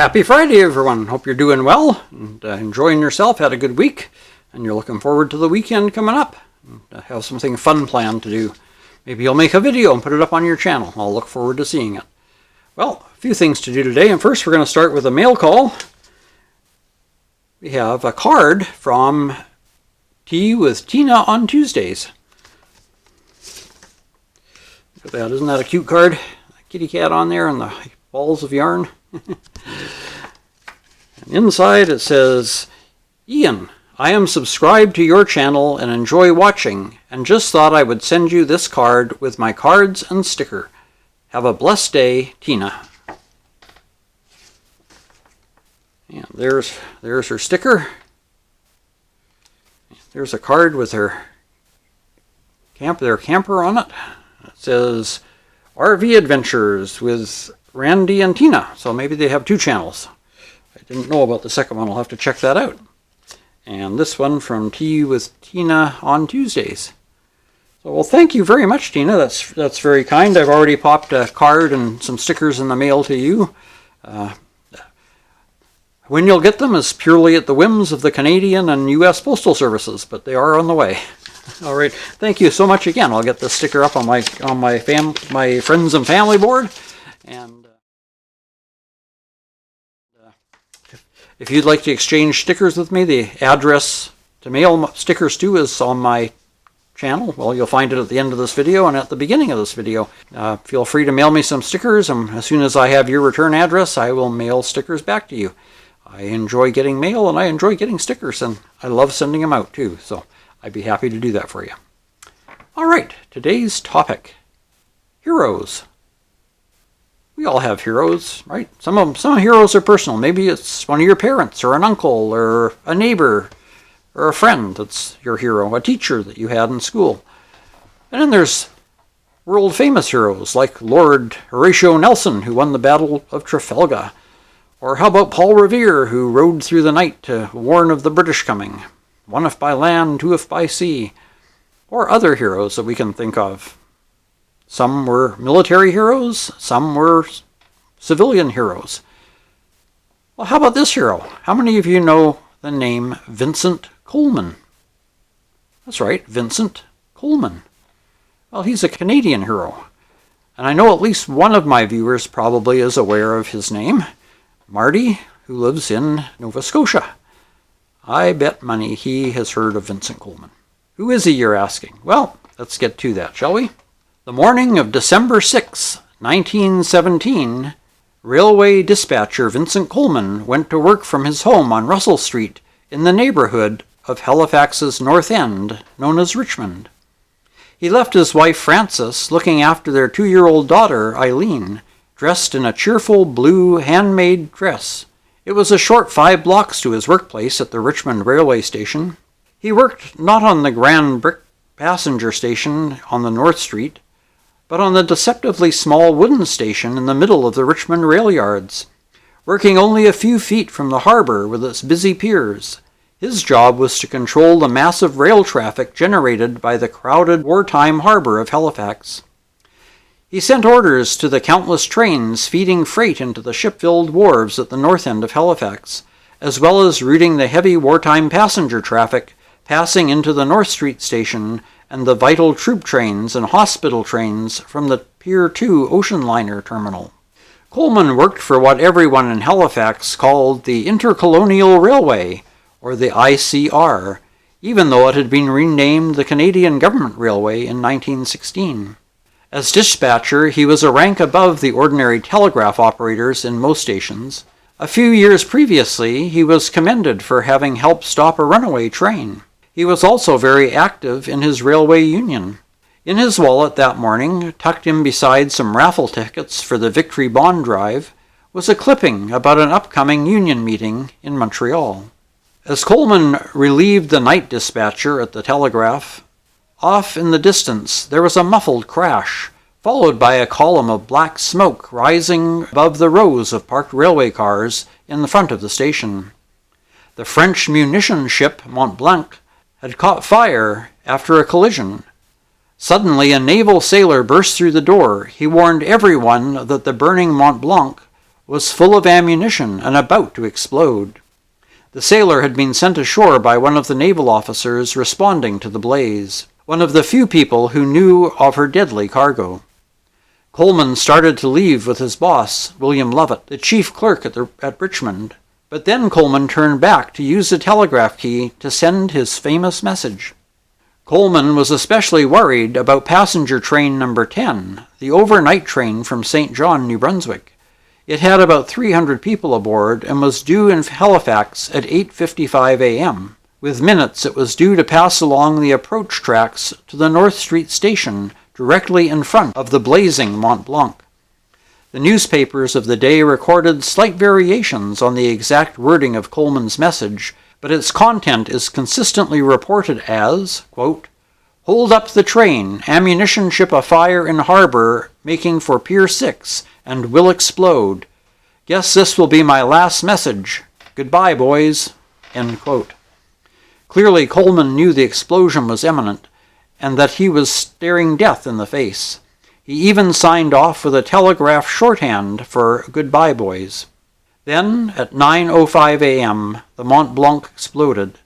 happy Friday, everyone. Hope you're doing well and enjoying yourself. Had a good week, and you're looking forward to the weekend coming up. And, have something fun planned to do. Maybe you'll make a video and put it up on your channel. I'll look forward to seeing it. Well, a few things to do today, and first we're going to start with a mail call. We have a card from Tea with Tina on Tuesdays. Look at that. Isn't that a cute card? A kitty cat on there and the balls of yarn. And inside it says, Ian, I am subscribed to your channel and enjoy watching, and just thought I would send you this card with my cards and sticker. Have a blessed day, Tina. And there's her sticker. There's a card with their camper on it. It says RV Adventures with Randy and Tina. So maybe they have two channels. I didn't know about the second one. I'll have to check that out. And this one from Tea with Tina on Tuesdays. So, well, thank you very much, Tina. That's very kind. I've already popped a card and some stickers in the mail to you. When you'll get them is purely at the whims of the Canadian and U.S. Postal Services, but they are on the way. All right. Thank you so much again. I'll get the sticker up on my friends and family board. And if you'd like to exchange stickers with me, the address to mail stickers to is on my channel. Well, you'll find it at the end of this video and at the beginning of this video. Feel free to mail me some stickers, and as soon as I have your return address, I will mail stickers back to you. I enjoy getting mail and I enjoy getting stickers, and I love sending them out too, so I'd be happy to do that for you. All right, today's topic, heroes. We all have heroes, right? Some heroes are personal. Maybe it's one of your parents or an uncle or a neighbor or a friend that's your hero, a teacher that you had in school. And then there's world famous heroes like Lord Horatio Nelson, who won the Battle of Trafalgar. Or how about Paul Revere, who rode through the night to warn of the British coming? One if by land, two if by sea. Or other heroes that we can think of. Some were military heroes, some were civilian heroes. Well, how about this hero? How many of you know the name Vincent Coleman? That's right, Vincent Coleman. Well, he's a Canadian hero. And I know at least one of my viewers probably is aware of his name. Marty, who lives in Nova Scotia. I bet money he has heard of Vincent Coleman. Who is he, you're asking? Well, let's get to that, shall we? The morning of December 6, 1917, railway dispatcher Vincent Coleman went to work from his home on Russell Street in the neighborhood of Halifax's North End, known as Richmond. He left his wife Frances looking after their 2-year-old daughter Eileen, dressed in a cheerful blue handmade dress. It was a short 5 blocks to his workplace at the Richmond railway station. He worked not on the grand brick passenger station on the North Street, but on the deceptively small wooden station in the middle of the Richmond rail yards, working only a few feet from the harbor with its busy piers. His job was to control the massive rail traffic generated by the crowded wartime harbor of Halifax. He sent orders to the countless trains feeding freight into the ship-filled wharves at the north end of Halifax, as well as routing the heavy wartime passenger traffic passing into the North Street station and the vital troop trains and hospital trains from the Pier 2 ocean liner terminal. Coleman worked for what everyone in Halifax called the Intercolonial Railway, or the ICR, even though it had been renamed the Canadian Government Railway in 1916. As dispatcher, he was a rank above the ordinary telegraph operators in most stations. A few years previously, he was commended for having helped stop a runaway train. He was also very active in his railway union. In his wallet that morning, tucked in beside some raffle tickets for the Victory Bond Drive, was a clipping about an upcoming union meeting in Montreal. As Coleman relieved the night dispatcher at the telegraph, off in the distance there was a muffled crash, followed by a column of black smoke rising above the rows of parked railway cars in the front of the station. The French munition ship Mont Blanc had caught fire after a collision. Suddenly a naval sailor burst through the door. He warned everyone that the burning Mont Blanc was full of ammunition and about to explode. The sailor had been sent ashore by one of the naval officers responding to the blaze, one of the few people who knew of her deadly cargo. Coleman started to leave with his boss, William Lovett, the chief clerk at Richmond, but then Coleman turned back to use the telegraph key to send his famous message. Coleman was especially worried about passenger train number 10, the overnight train from St. John, New Brunswick. It had about 300 people aboard and was due in Halifax at 8:55 a.m. With minutes, it was due to pass along the approach tracks to the North Street station directly in front of the blazing Mont Blanc. The newspapers of the day recorded slight variations on the exact wording of Coleman's message, but its content is consistently reported as, quote, "Hold up the train, ammunition ship afire in harbor, making for Pier 6, and will explode. Guess this will be my last message. Goodbye, boys." End quote. Clearly, Coleman knew the explosion was imminent, and that he was staring death in the face. He even signed off with a telegraph shorthand for "Goodbye, boys." Then, at 9:05 a.m., the Mont Blanc exploded.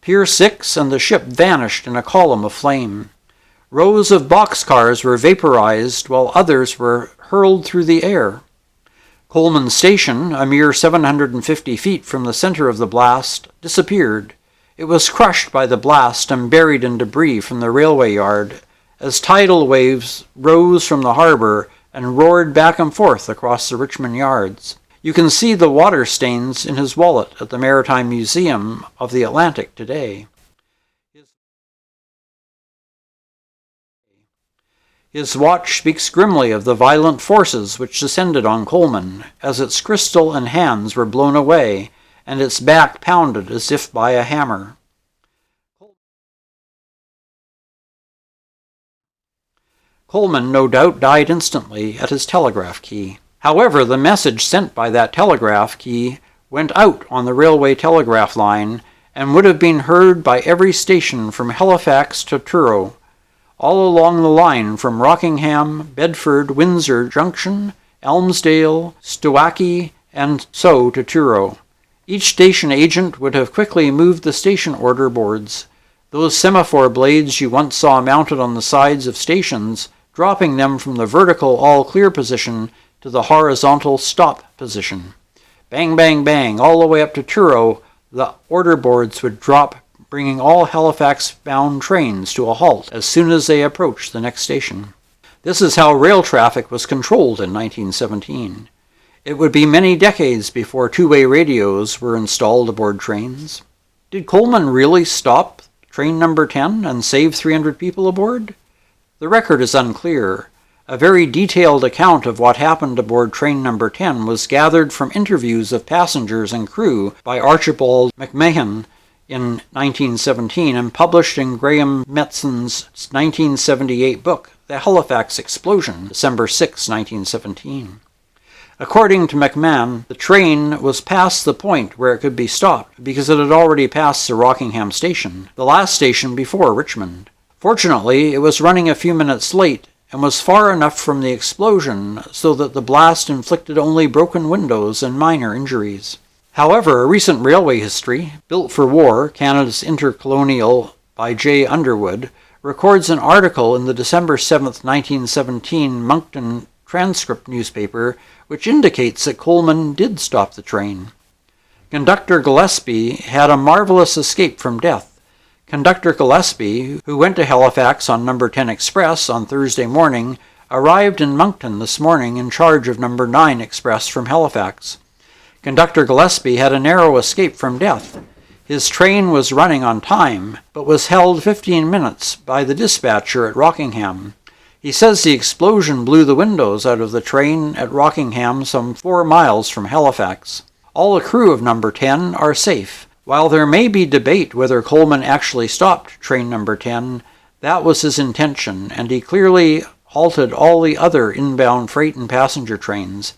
Pier 6 and the ship vanished in a column of flame. Rows of boxcars were vaporized while others were hurled through the air. Coleman Station, a mere 750 feet from the center of the blast, disappeared. It was crushed by the blast and buried in debris from the railway yard as tidal waves rose from the harbor and roared back and forth across the Richmond yards. You can see the water stains in his wallet at the Maritime Museum of the Atlantic today. His watch speaks grimly of the violent forces which descended on Coleman as its crystal and hands were blown away and its back pounded as if by a hammer. Coleman no doubt died instantly at his telegraph key. However, the message sent by that telegraph key went out on the railway telegraph line and would have been heard by every station from Halifax to Truro, all along the line from Rockingham, Bedford, Windsor Junction, Elmsdale, Stowackie, and so to Truro. Each station agent would have quickly moved the station order boards, those semaphore blades you once saw mounted on the sides of stations, dropping them from the vertical all-clear position to the horizontal stop position. Bang, bang, bang, all the way up to Truro, the order boards would drop, bringing all Halifax-bound trains to a halt as soon as they approached the next station. This is how rail traffic was controlled in 1917. It would be many decades before two-way radios were installed aboard trains. Did Coleman really stop train number 10 and save 300 people aboard? The record is unclear. A very detailed account of what happened aboard train number 10 was gathered from interviews of passengers and crew by Archibald McMahon in 1917 and published in Graham Metson's 1978 book, The Halifax Explosion, December 6, 1917. According to McMahon, the train was past the point where it could be stopped because it had already passed the Rockingham station, the last station before Richmond. Fortunately, it was running a few minutes late and was far enough from the explosion so that the blast inflicted only broken windows and minor injuries. However, a recent railway history, Built for War, Canada's Intercolonial by J. Underwood, records an article in the December 7, 1917 Moncton Transcript newspaper which indicates that Coleman did stop the train. Conductor Gillespie had a marvelous escape from death. Conductor Gillespie, who went to Halifax on number 10 Express on Thursday morning, arrived in Moncton this morning in charge of number 9 Express from Halifax. Conductor Gillespie had a narrow escape from death. His train was running on time, but was held 15 minutes by the dispatcher at Rockingham. He says the explosion blew the windows out of the train at Rockingham some 4 miles from Halifax. All the crew of number 10 are safe. While there may be debate whether Coleman actually stopped train number 10, that was his intention, and he clearly halted all the other inbound freight and passenger trains.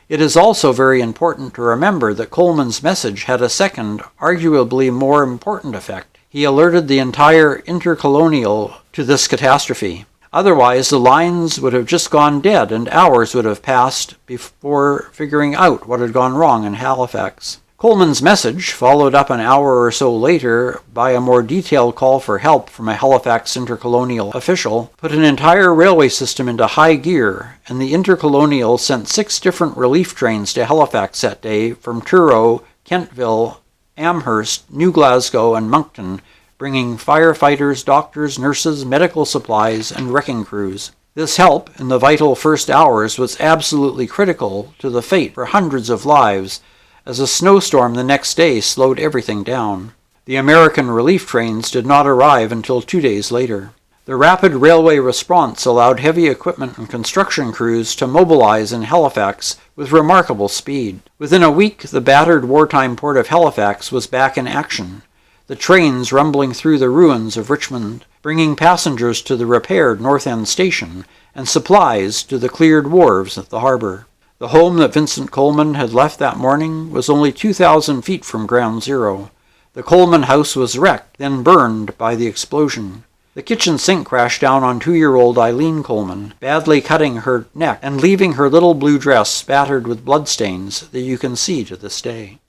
It is also very important to remember that Coleman's message had a second, arguably more important effect. He alerted the entire Intercolonial to this catastrophe. Otherwise, the lines would have just gone dead and hours would have passed before figuring out what had gone wrong in Halifax. Coleman's message, followed up an hour or so later by a more detailed call for help from a Halifax intercolonial official, put an entire railway system into high gear, and the intercolonial sent 6 different relief trains to Halifax that day from Truro, Kentville, Amherst, New Glasgow, and Moncton, bringing firefighters, doctors, nurses, medical supplies, and wrecking crews. This help in the vital first hours was absolutely critical to the fate for hundreds of lives, as a snowstorm the next day slowed everything down. The American relief trains did not arrive until 2 days later. The rapid railway response allowed heavy equipment and construction crews to mobilize in Halifax with remarkable speed. Within a week, the battered wartime port of Halifax was back in action, the trains rumbling through the ruins of Richmond, bringing passengers to the repaired North End station and supplies to the cleared wharves at the harbor. The home that Vincent Coleman had left that morning was only 2,000 feet from ground zero. The Coleman house was wrecked, then burned by the explosion. The kitchen sink crashed down on 2-year-old Eileen Coleman, badly cutting her neck and leaving her little blue dress spattered with bloodstains that you can see to this day.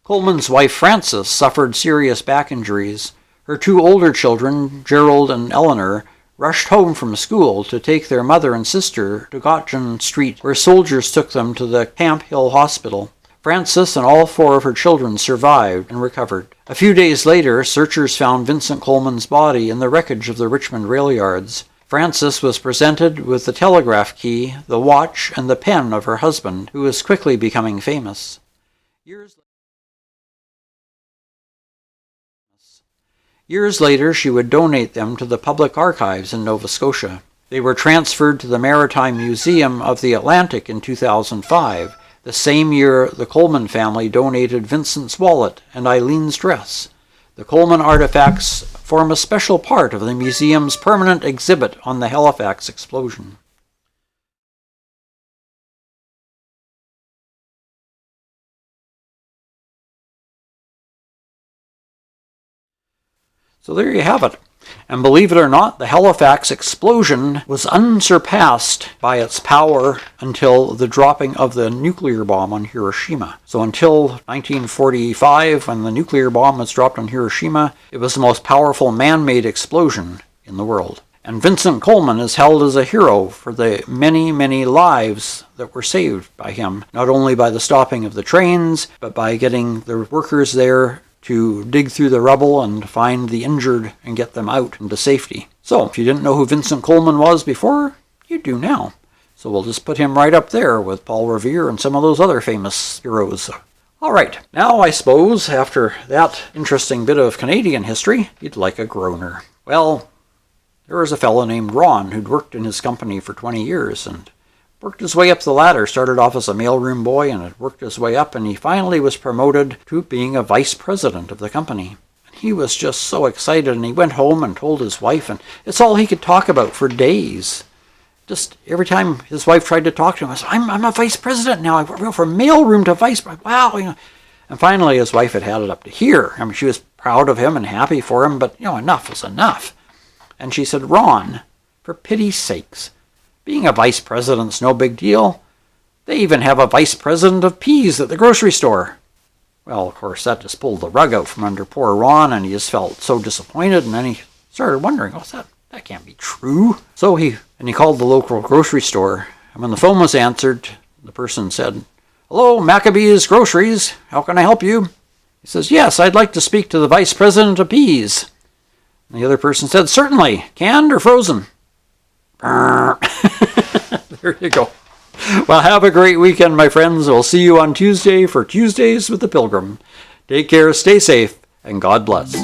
Coleman's wife Frances suffered serious back injuries. Her 2 older children, Gerald and Eleanor, rushed home from school to take their mother and sister to Gotchen Street, where soldiers took them to the Camp Hill Hospital. Frances and all 4 of her children survived and recovered. A few days later, searchers found Vincent Coleman's body in the wreckage of the Richmond rail yards. Frances was presented with the telegraph key, the watch, and the pen of her husband, who was quickly becoming famous. Years later, she would donate them to the public archives in Nova Scotia. They were transferred to the Maritime Museum of the Atlantic in 2005, the same year the Coleman family donated Vincent's wallet and Eileen's dress. The Coleman artifacts form a special part of the museum's permanent exhibit on the Halifax explosion. So there you have it. And believe it or not, the Halifax explosion was unsurpassed by its power until the dropping of the nuclear bomb on Hiroshima. So until 1945, when the nuclear bomb was dropped on Hiroshima, it was the most powerful man-made explosion in the world. And Vincent Coleman is held as a hero for the many, many lives that were saved by him, not only by the stopping of the trains, but by getting the workers there to dig through the rubble and find the injured and get them out into safety. So, if you didn't know who Vincent Coleman was before, you do now. So we'll just put him right up there with Paul Revere and some of those other famous heroes. All right, now I suppose, after that interesting bit of Canadian history, you'd like a groaner. Well, there was a fellow named Ron who'd worked in his company for 20 years and worked his way up the ladder, started off as a mailroom boy and had worked his way up, and he finally was promoted to being a vice president of the company. And he was just so excited, and he went home and told his wife, and it's all he could talk about for days. Just every time his wife tried to talk to him, I said, I'm a vice president now. I went from mailroom to vice, wow. And finally his wife had it up to here. I mean, she was proud of him and happy for him, but enough was enough. And she said, Ron, for pity's sakes, being a vice president's no big deal. They even have a vice president of peas at the grocery store. Well, of course, that just pulled the rug out from under poor Ron, and he just felt so disappointed, and then he started wondering, that can't be true. So he called the local grocery store, and when the phone was answered, the person said, Hello, Maccabee's Groceries, how can I help you? He says, yes, I'd like to speak to the vice president of peas. And the other person said, certainly, canned or frozen? There you go. Well, have a great weekend, my friends. We'll see you on Tuesday for Tuesdays with the Pilgrim. Take care, stay safe, and God bless.